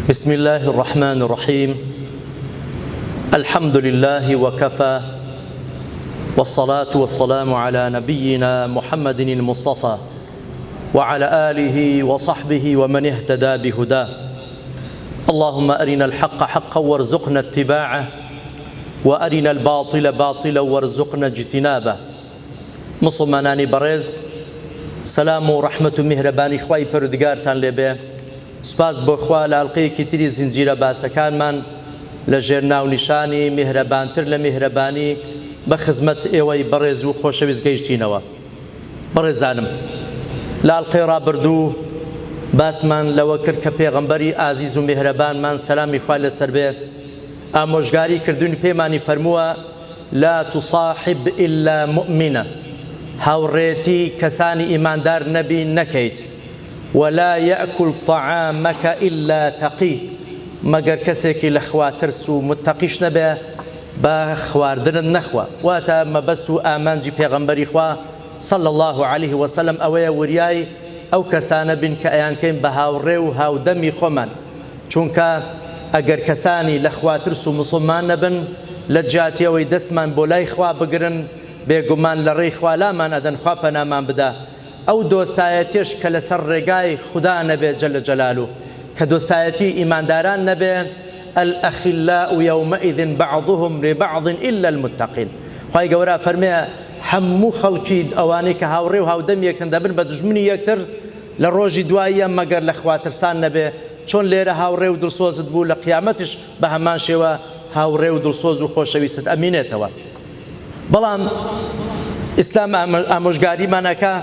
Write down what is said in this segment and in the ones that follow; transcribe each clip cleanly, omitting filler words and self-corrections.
بسم الله الرحمن الرحيم الحمد لله وكفى والصلاة والسلام على نبينا محمد المصطفى وعلى آله وصحبه ومن اهتدى بهداه اللهم أرنا الحق حقا وارزقنا اتباعه وأرنا الباطل باطلا وارزقنا اجتنابه مسلمانانی بەڕێز سەلام و ڕەحمەت و میهرەبانی خوای پەروەردگارتان لێبێ سوپاس بۆ خوا لە ئەڵقەیەکی تری زنجیرە باسەکانمان لە ژێر ناونیشانی میهرەبانتر لە میهرەبانی بە خزمەت ئێوەی بەڕێز و خۆشەویست گەیشتینەوە. بەڕێزانم، لە ئەڵقەی ڕابردوو باسمان لەوە کرد کە پێغەمبەری ئازیز و میهرەبانمان سەلامی خوا لەسەر بێ ئامۆژگاری کردوونی پێمانی فەرمووە لا تصاحب إلا مؤمنة، هاوڕێتی کەسانی ئیماندار نەبی نەکەیت، ولا يأكل طعامك إلا تقي، مەگەر کەسێکی لە خوا ترس و متەقیش نەبێ بە خواردنت نەخوا. واتە مەبەست و ئامانجی پێغەمبەری خوا صلى الله عليه وسلم ئەوەیە وریای ئەو کەسانە بین کە ئەیانکەین بە هاوڕێ و هاودەمی خۆمان، چونکە ئەگەر کەسانی لە خوا ترس و مسلمان نەبن لە جاتیەوەی دەستمان بۆ لای خوا بگرن بێگومان لە ڕێی خوا لامان ئەدەن، خوا پەنامان بدە. ئەو دۆستایەتیش کە لەسەر ڕێگای خوددا نەبێ جەل جەلالو، کە دۆستایەتی ئیمانداران نەبێ، الأخلاء يومئذ بعضهم لبعض إلا المتقين. خوای گەورە فەرمێ هەموو خەڵکی ئەوانەی کە هاوڕێ و هاودەم یەکن دەبن بە دژمنی یەکتر لە ڕۆژی دواییە مەگەر لە خواترسان نەبێ. چۆن لێرە هاوڕێ و دڵسۆزت بوو لە قیامەتش بە هەمان شێوە هاوڕێ و دڵسۆز و خۆشەویستت ئەمینێتەوە. بەڵام ئیسلام ئامۆژگاریمانەکە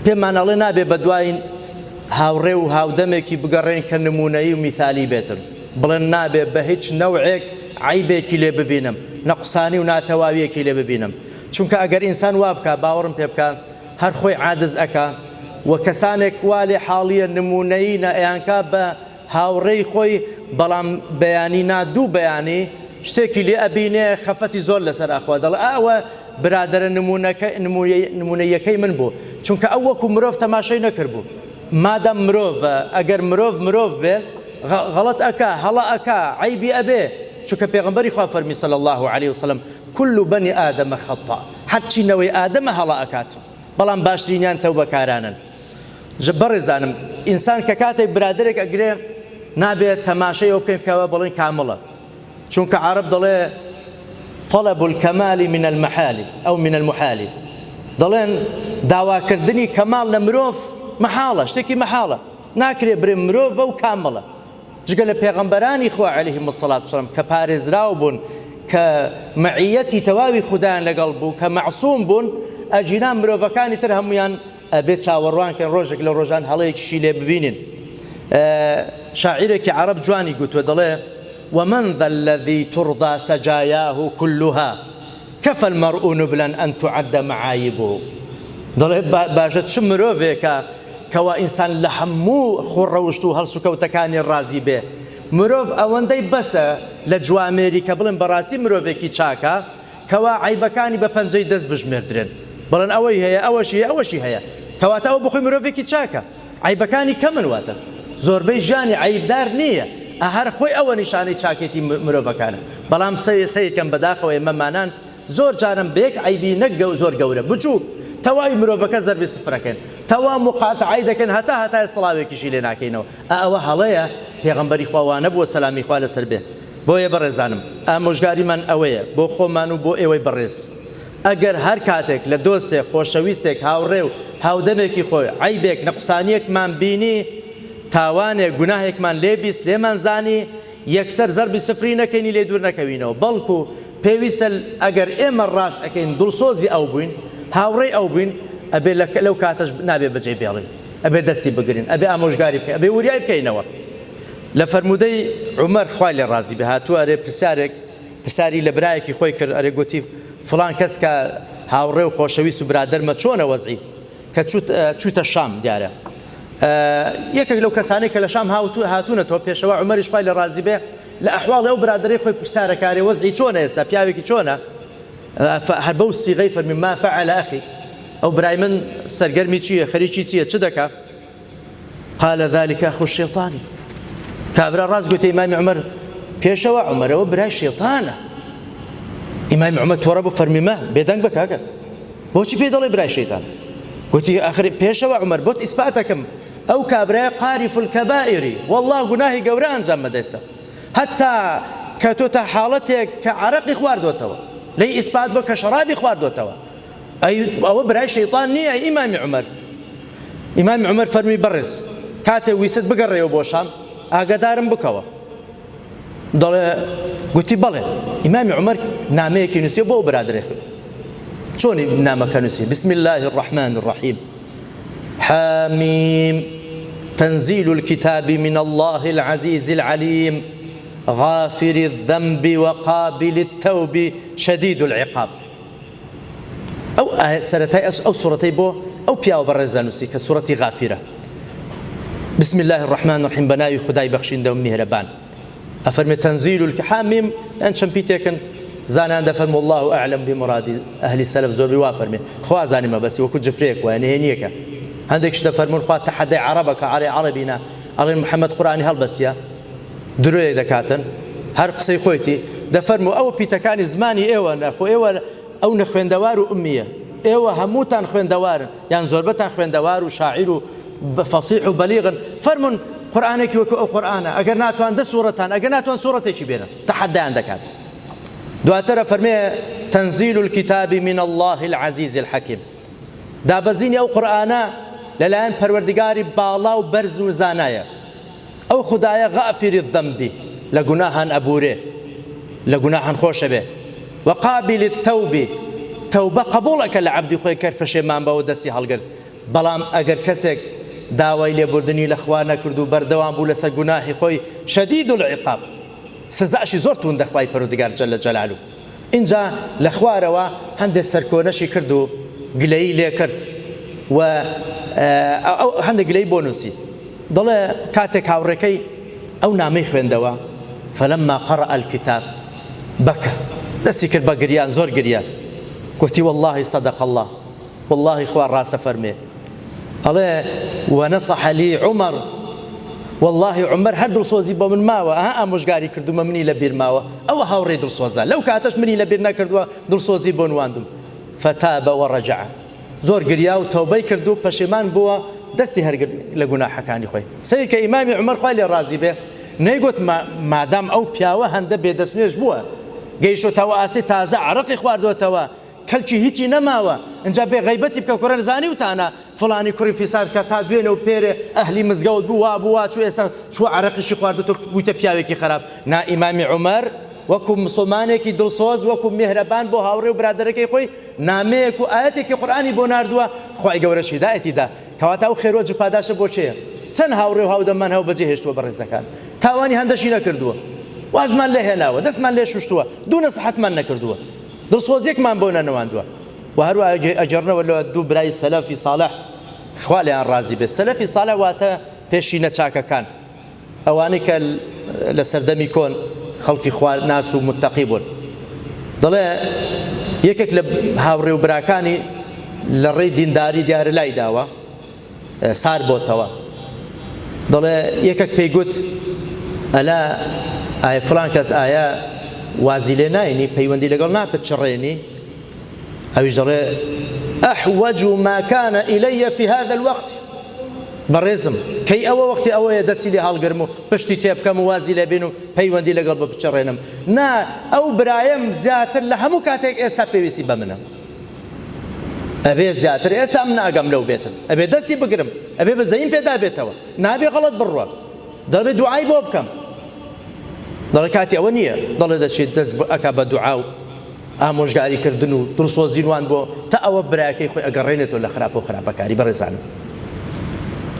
پێمان ئەڵێ نابێ بە دوای هاوڕێ و هاودەمێکی بگەڕێن کە نمونەیی و میثالی بێتن، بڵێن نابێ بە هیچ نەوعێک عیبێکی لێ ببینم، نەقسانی و ناتەواویەکی لێ ببینم. چونکە ئەگەر ئینسان وا بکە باوەڕم پێ بکە هەر خۆی عادز ئەکا و کەسانێک وا لێ حاڵیە نمونەیی ئەیانکە بە هاوڕێی خۆی، بەڵام بەیانی نادوو بەیانی شتێکی لێ ئەبینێ خەفەتی زۆر لەسەر ئاخوا دەڵێ ئاوە برادرە نمونەیەکەی من بوو، چونکە ئەو وەکو مرۆڤ تەماشای نەکرد بوو. مادەم مرۆڤە، ئەگەر مرۆڤ بێ غەڵەت ئەکا هەڵە ئەکا عیبی ئەبێ، چونکە پێغەمبەری خوا فەرمی صلی الله عليه وسلم كل بني آدم خطأ، هەرچی نەوەی ئادەمە هەڵە ئەکات، بەڵام باشترینیان تەوبەکارانن. بەڕێزانم، ئینسان کە کاتێک برادرێک ئەگرێ نابێت تەماشای ئەو بکەین کەوە بڵێن کامڵە، چونکە عەرەب دەڵێ طلب الكمال من المحال أو من المحال، دەڵێن داواکردنی کەماڵ لە مرۆڤ مەحاڵە، شتێکی مەحاڵە، ناکرێ برێ مرۆڤە و کامڵە. جگە لە پێغەمبەرانی خوا عەلەیهیم الصەلاة وەسەلام کە پارێزراو بوون، کە مەعیەتی تەواوی خوددایان لەگەڵ بوو، کە مەعسووم بوون، ئەجینان مرۆڤەکانی تر هەمویان ئەبێت چاوەڕوانکەن ڕۆژێک لە ڕۆژان هەڵەیەکیشی لێ ببینین. شاعیرێکی عەرەب جوانی گوتووە، دەڵێ ومن ذا الذي ترضى سجاياه كلها كفى المرء نبلا أن تعد معايبه. دەڵێ باشە چ مرۆڤێکە کەوا ئینسان لە هەموو خوڕەوشت و هەڵسوکەوتەکانی ڕازی بێ. مرۆڤ ئەوەندەی بەسە لە جوامێری کە بڵێن بەڕاستی مرۆڤێکی چاکە کەوا عیبەکانی بە پەنجەی دەست بژمێردرێن، بڵێن ئەوەی هەیە ئەوەشی هەیە، کەواتە ئەوە بخۆی مرۆڤێکی چاکە، عیبەکانی کەمن، واتە زۆربەی ژیانی عیبدار نییە، هەر خۆی ئەوە نیشانەی چاکێتی مرۆڤەکانە. بەڵام سەیەکەم بەداخەوە ئێمەمانان زۆر جارم بەیەک عیبی نەک زۆر گەورە بچووک تەواوی مرۆڤەکە زەربی سفرەکەن، تەوا مقاتعی دەکەن، هەتا سڵاوێکیشی لێ ناکەینەوە. ئەوە هەڵەیە پێغەمبەری خوا وانە بووە سەلامی خوا لەسەر بێ. بۆیە بەڕێزانم، ئامۆژگاریمان ئەوەیە بۆ خۆمان و بۆ ئێوەی بەڕێز، ئەگەر هەر کاتێک لە دۆستێک خۆشەویستێک هاوڕێ و هاودەمێکی خۆی عیبێک نەقسانیەکمان بینی، تاوانێک گوناهێکمان لێبیست لێمان زانی، یەکسەر زەربی سفری نەکەینی لێ دوور نەکەوینەوە، بەڵکو پێویستە ئەگەر ئێمە ڕاست ئەکەین دڵسۆزی ئەو بووین، هاوڕێی ئەو بووین، ئەبێ لەو کاتەش نابێ بەجێ بێڵین، ئەبێ دەستی بگرین، ئەبێ ئامۆژگاری بکەین، ئەبێ وریای بکەینەوە. لە فەرمودەی عومەر خوای لێ ڕازی بێ هاتووە ئەرێ پرسیاری لە برایەکی خۆی کرد، ئەرێ گوتی فڵان کەس کە هاوڕێ و خۆشەویست و برادەرمە چۆنە وەزعی، کە چووتە شام دیارە. یەکێک لەو کەسانەی کە لە شام هاتوونەتەوە پێشەوە عومەریش خوای لێ ڕازی بێ لە ئەحواڵی ئەو برادەرەی خۆی پرسیارەکاری وەزعی چۆنە ئێستا، پیاوێکی چۆنە، هەر بەو سیغەی فەرمی ما فعل ئەخی، ئەو برای من سەرگەرمی چییە، خەریکی چییە، چ دەکا؟ قال ذلك أخو الشيطان، کابرا ڕاست گوتی ئیمامی عومەر پێشەوە عومەرەوە برای شێتانە. ئیمامی عومەر تۆڕە بۆ فەرمیمە بێدەنگ بە کاکە بۆچی پێ دەڵێ برای شەیتان؟ گوتی ئاخر پێشەوە عومەر بۆت ئیسپاتەکەم ئەو کابرای قاریف الکەبائری والله گوناهی گەورە ئەنجام مەدەیسە هەتا کە تۆ تا حاڵەتێک کە عەرەقی خواردوتەوە لەی ئیسپات بۆ کە شەرابی خواردوتەوە ئەوە برای شەیطان نییە. ئیمامی عومەر ئیمامی عومەر فەرمی بەڕێز کاتێ ویست بگەڕێەوە بۆ شام ئاگادارم بکەوە. دەڵێ گوتی بەڵێ. ئیمامی عومەر نامەیەکی نووسیە بۆ برادرێک چۆنی نامەکە نووسی بسم الله الرحمن الرحيم حاميم تنزيل الكتاب من الله العزيز العليم غافر الذنب وقابل التوب شديد العقاب. أو سرتي أو سورتي بو أو بياو برزانوسي كسورة غافرة. بسم الله الرحمن الرحيم بناي خداي بخشين دوم مهربان أفرمي تنزيل الحاميم أن شمبيتكن زانان دفرم والله أعلم بمراد أهل السلف زور وافرمي خوا زاني ما بس وكو جفريك وأنا هنيك عندك شد فرمون خوا تحدي عربك على عربنا على محمد قرآني هل بس يا دروي دكاتن هر قصي خويتي دفرموا أو بيتكان زماني إيوه نخو إيوه أو نخوين دوار أمية إيوه هموتان خوين دوار يعني زوربتان خوين دوار وشاعر فصيح وبليغ فرمون قرآنك وكو قرآن أجر ناتوان ده سورتان أجر ناتوان سورة إيش بينا تحدي عندك هذا دواتر فرمي تنزيل الكتاب من الله العزيز الحكيم دابزيني أو قرآن للآن پروردگاري بالا وبرز وزانايا أو خدايا غافر الذنب لجناها أبوره لجناها خوش به وقابل التوب توبة قبولك لعبد خوي كرفش مان بودسي هالقر بلام أجر كسك داوي لبردني لأخوانا كردو بردوان بولس جناحي خوي شديد العقاب سزاشي زورتون دخواي پروردگار جل جلاله اینجا لخواروا هند سرکونشی کردو گلهی لی کرد و هند گلهی بونوسی ضل كاتك هاوركي أو نامي خويندوا فلما قرأ الكتاب بكى دسي كرب قريان زور قريان قلت والله صدق الله والله إخوان راس فرمي الله ونصح لي عمر والله عمر هر درسوزي بو من ماوى ها مش قاري كردو مني لبير ماوى أو هاوري درسوزا لو كاتش مني لبيرنا كردو درسوزي بون واندم فتاب ورجع زور قريا وتوبي كردو بشيمان بوا دسي هر لقنا حكاني خوي سيك إمام عمر خوالي الرازي به نيقول ما دام أو بياوه هند بيدسنيش بوا جيشو تواسي تازع عرقي خواردو توا كلشي هيجي نماوه انجا به غيبتي بك قران زاني وتانا فلاني كوري في صار كتا دوينو بير اهلي مزغود بوا شو عرقي شي خواردو بوت بياوي خراب نا امام عمر وكم مسلمانك دلسوز وكم مهربان بو هاوري وبرادرك خوي نامك اياتك قراني بوناردوا خوي غورش هدايتي دا كواتا خير وجه پاداش بوچه چن هاوري هاو دمان هاو بجهشت وبرزكان تاواني هندشي نكردوا وازمان له هناوه دسمان له ششتوا دون صحت من نكردوا درسوزيك من بونا نواندوا وهروا أجرنا ولا دو براي سلفي صالح خوالي عن رازي بس سلفي صالح واتا بيشينا تشاكا كان أوانيك لسردمي كون خلقي خوال ناس ومتقيبون ضل يكك لهاوري وبراكاني للري دينداري ديار لا يداوا صار بوتوا ضل يكك بيقول ألا آية فلان كاس آية وازلنا يعني بيوندي لقلنا بتشريني أو يجري أحوج ما كان إلي في هذا الوقت برزم كي أو وقت أو يدسي لي هالقرمو بشتي تيب كموازي لبينو بيوندي لقلب بتشرينم نا أو برايم زياتر لهمو كاتك استا بيسي بمنا أبي زياتر استا من أقام لو بيتن أبي دسي بقرم أبي بزين بيدا بيتوا نابي غلط بروا ضرب دعاي بوبكم ضل كاتي أونية ضل هذا الشيء تزب أكاب دعاء مش قاعد يكردنو درسوا زينوان بو تأوى براكي خوي أقرينته ولا خراب وخراب كاري برزان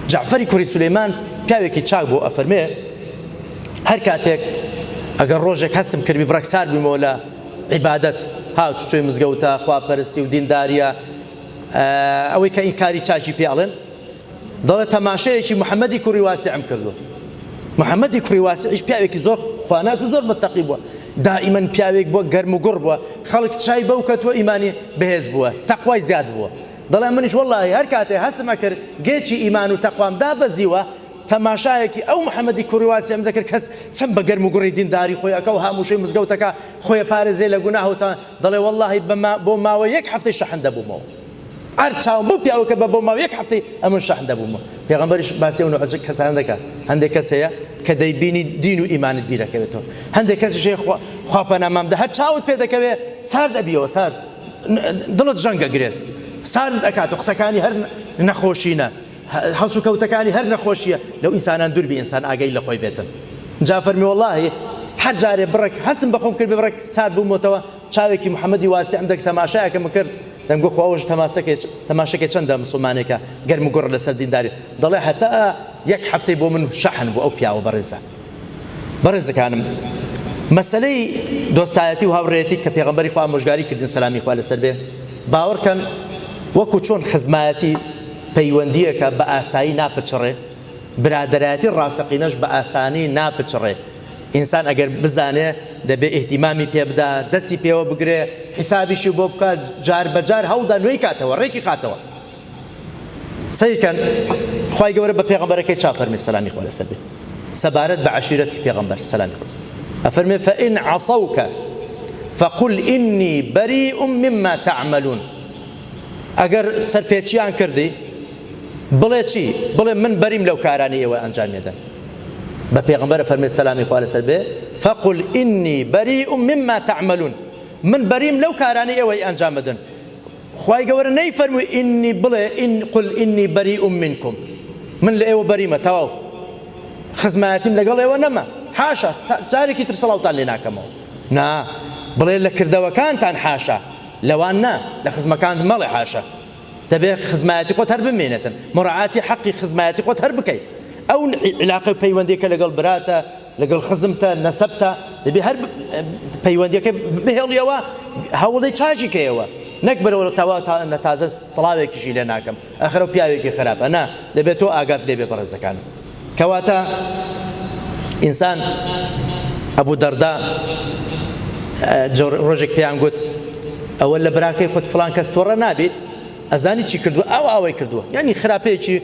جعفري كوري سليمان كاوي كي تشاقبو أفرمي هر كاتك أقر روجك حسم كربي براكسار بمولا عبادة هاو تشوي مزقوتا خواه برسي ودين داريا أوي كإنكاري تشاجي بيالن ضل تماشي شي محمدي كوري واسع مكردو محمد كوري واسع إيش بيعك زور خواناس وزور متقي بوا دائما بيعك بوا قرم وقرب بوا خلق شاي بوكت وإيماني بهز بوا تقوى زياد بوا ضل منش والله هركاته هسمع كر جيتشي إيمان وتقوى مداب زيوا تەماشایەکی ئەو محەممەدی کوڕی واسیەم دەکرد کە چەند بە گەرم و گوڕی دینداری خۆی ئەکە و هەمووشەی مزگەوتەکە خۆی پارێزێ لە گوناهوتە دەڵێ وەڵڵاهی بۆ ماوە یەک هەفتەی شەحن دەبوومەوە ئەر چاوم بوو پیاوەکە بە بۆ ماوە یەک هەفتەی ئەمن شەحن دەبوومەوە پێغەمبەریش باسی ئەو نوعە کەسان دەکات هەندێک کەس هەیە کە دەیبینی دین و ئیمانت بیرەکەوێتەوە هەندێک کەسیش هەیە خوا پەنامام دە هەر چاوت پێ دەکەوێت سارد ئەبیەوە سارد دڵت ژەنگە گرێست سارد ئەکات و قسەکانی هەر نەخۆشینە هەڵس و کەوتەکانی هەر نەخۆشیە لەو ئینسانان دووربی ئینسان ئاگەی لە خۆی بێتن جا فەرمی وەڵڵاهی هەر جارێ بڕێک هەستم بەخۆم کرد بڕێک سارد بوومەوە چاوێکی محەممەدی واسی ئەم دەک تەماشایەکەم کرد دەمگو خواوەش تەماشەکێ چەندە مسلمانێکە گەرم و گوڕ لەسەر دینداری دەڵێ هەتا یەک هەفتەی بۆ من شەحن بوو ئەو پیاوە بەڕێزەکانم مەسەلەی دۆستایەتی و هاوڕێتی کە پێغەمبەری خوا ئامۆژگاری کردن سەلامی خوا لەسەر بێ باوەڕکەن وەکو چۆن خزمایەتی پەیوەندیەکە بە ئاسایی ناپچڕێ برادەرایەتی ڕاستەقینەش بە ئاسانی ناپچڕێ ئینسان ئەگەر بزانێ دەبێ ئیهتیمامی پێ بدا دەستی پێوە بگرێ حیسابیشی بۆ بکات جار بەجار هەوڵدا نوێی کاتەوە ڕێکی خاتەوە سەیرکەن خوای گەورە بە پێغەمبەرەکەی چا فەرمێ سەلامی خوا لەسەر بێ سەبارەت بە عەشیرەتی پێغەمبەر سەلامی خوا ئەفەرمێ فەئین عەصەوکە فقل إني بريء مما تعملون ئەگەر سەرپێچیان کردی بڵێ چی بڵێ من بەریم لەو کارانی ئێوە ئەنجامێدەن بە پێغەمبەر فەرمێ سەلامی خوا لەسەر بێ فقل إني بريء مما تعملون من بەریم لەو کارانی ئێوەی ئەنجامەدەن خوای گەورە نەیفەرمووی ئینی بڵێ قل إني بريء منكم من لە ئێوە بەریمە تەواو خزمایەتیم لەگەڵ ئێوە نەما حاشا جارێکی تر سەڵاوتان لێ ناکەمەوە نا بڵێ لە کردەوەکانتان حاشا لەوان نا لە خزمەکان مەڵێ حاشا دەبێت خزمایەتی خۆت هەر بمێنێتن مڕعاتی حەقی خزمایەتی خۆت هەر بکەیت ئەو علاقەی پەیوەندیەکە لەگەڵ براتە لەگەڵ خزمتە نەسەبتە دەبێت هەر پەیوەندیەکە بهێڵیەوە هەوڵی چاچی کەیەوە نەک بەرەوە تازە سڵاوێکیشی لێ ناکەم ئەخرە و پیاوێکی خراپە نا دەبێت تۆ ئاگات لێبێ بەڕێزەکانم کەواتە ئینسان ئەبوو دەردا ڕۆژێک پێیان گوت ئەوە لە براکەی خۆت فڵان کەس تۆڕە نابێت ئەزانی چی کردووە ئەوەی کردووە یعنی خراپەیەکی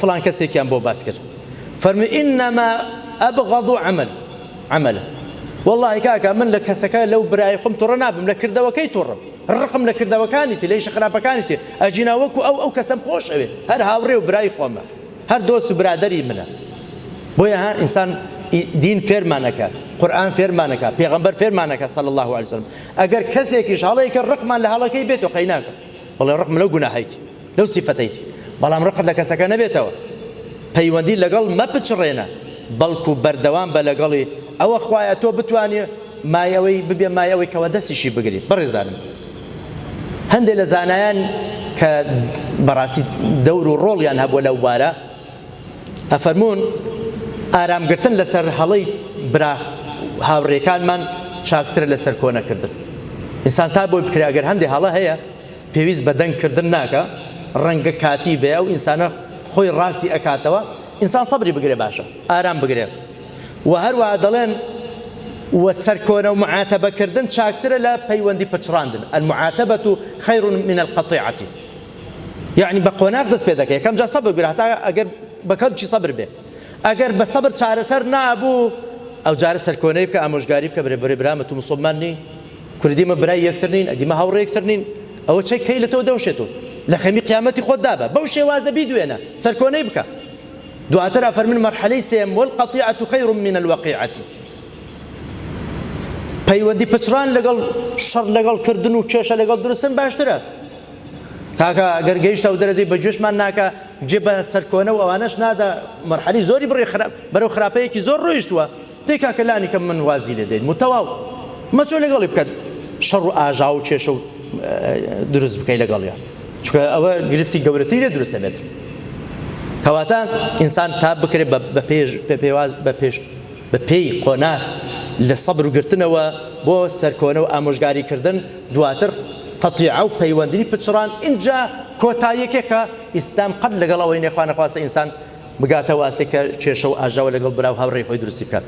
فڵان کەسێکیان بۆ باس کرد فەرمی ئینەما ئەبغەض عەمەلە والله کاکە من لە کەسەکە لەو برای خۆم تۆڕە نابم لە کردەوەکەی تۆڕم ڕقم لە کردەوەکانیتی لە ئیشە خراپەکانیتی ئەجینا وەکو ئەو کەسەم خۆش ئەوێ هەر هاوڕێ و برای خۆمە هەر دۆست و برادەری منە بۆیە ها ئینسان دین فێرمانەکە قورئان فێرمانەکە پێغەمبەر فێرمانەکە صلی الله علیه وسلم ئەگەر کەسێکیش هەڵەیەکە ڕقمان لە هەڵەکەی بێت و قەی ناکە بەڵێ ڕقم لەو گوناهەیەتی لەو سیفەتەیەتی بەڵام ڕقت لە کەسەکە نەبێتەوە پەیوەندی لەگەڵ مەپچڕێنە بەڵکو بەردەوام بە لەگەڵی ئەوە خوایە تۆ بتوانێ مایەوەی ببێ مایەوەی کەوە دەستیشی بگری بڕێزانم هەندێک لە زانایان کە بەڕاستی دەور و ڕۆڵیان هەبووە لەو بارە ئەفەرمون ئارامگرتن لەسەر هەڵەی برا هاوڕێکانمان چاکترە لەسەر کۆنەکردن ئینسان تا بۆی بکرێ ئەگەر هەندێک هەڵە هەیە پێویست بە دەنگکردن ناکە ڕەنگە کاتی بێ و ئینسانە خۆی ڕاستی ئەکاتەوە ئینسان سەبری بگرێ باشە ئارام بگرێ و هەروە دەڵێن و سەرکۆنە و معاتەبەکردن چاکترە لە پەیوەندی پچڕاندن المعاتەبەة خەیر من القەطیعة یعنی بە قۆناغ دەست پێ دەکەی یەکەم جا سەبر بگرە هەتا ئەگەر بەکەڵکی سەبر بێ ئەگەر بە سەبر چارەسەر نابوو ئەو جارە سەرکۆنەی بکە ئامۆژگاری بکە بەرێ برامە تو موسڵمان نی کوردیمە برای یەکتر نین ئەدیمە هاوڕێ یەکتر نین ئەوە چەی کەی لە تۆ دەوشێتەوە لە خەمی قیامەتی خۆت دابە بەو شێوازە بیدوێنە سەرکۆنەی بکە دواتر ئەفەرمین مەرحەلەی سێم والقەطیعة خەیر من الوەقیعة پەیوەندی پچڕان لەگەڵ شەڕ لەگەڵ کردن و کێشە لەگەڵ دروستن باشترە کاکە ئەگەر گەیشتە و دەرەجەی بەجێشمان ناکە جێ بە سەرکۆنە و ئەوانەش نادا مەرحەلی زۆری بڕێ بەرەو خراپەیەکی زۆر ڕۆیشتووە دەی کاکە لانی کە من وازی لێ دەین متەواو مەچۆ لەگەڵی بکات شەڕ و ئاژا و کێشە و دروست بکەی لەگەڵیان چونکە ئەوە گرفتی گەورەتری لێ دروستە بێت کەواتە ئینسان تا بکرێت بە پێی قۆناغ لە سەبر و گرتنەوە بۆ سەرکۆنە و ئامۆژگاریکردن دواتر قەطیعە و پەیوەندی پچڕان اینجا کۆتاییەکێکە ئیسلام قەت لەگەڵ ئەوەی نەخوا نەخواستە ئینسان بگاتە واسێ کە کێشە و ئاژاوە لەگەڵ برا و هاوڕێی خۆی دروستی بکات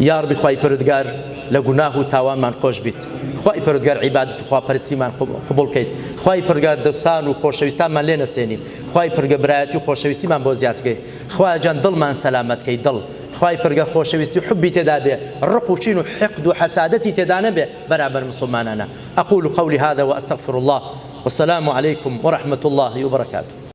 یا ربی خوای پەروەردگار لە گوناه و تاوانمان خۆش بیت، خوای پەروەردگار عیبادەت و خواپەرستیمان قبوڵ کەیت، خوای پەروەردگار دۆستان و خۆشەویستانمان لێ نەسێنین، خوای پەروەردگار برایەتی و خۆشەویستیمان بۆ زیاد کەی، خوای جان دڵمان سەلامەت کەی، دڵ خوای پەروەردگار خۆشەویستی و حبی تێدا بێ، ڕق و چین و حقد و حەسادەتی تێدا نەبێ بەرامبەر مسلمانانە. أقول قولي هذا وأستغفر الله، والسلام عليكم ورحمة الله وبركاته.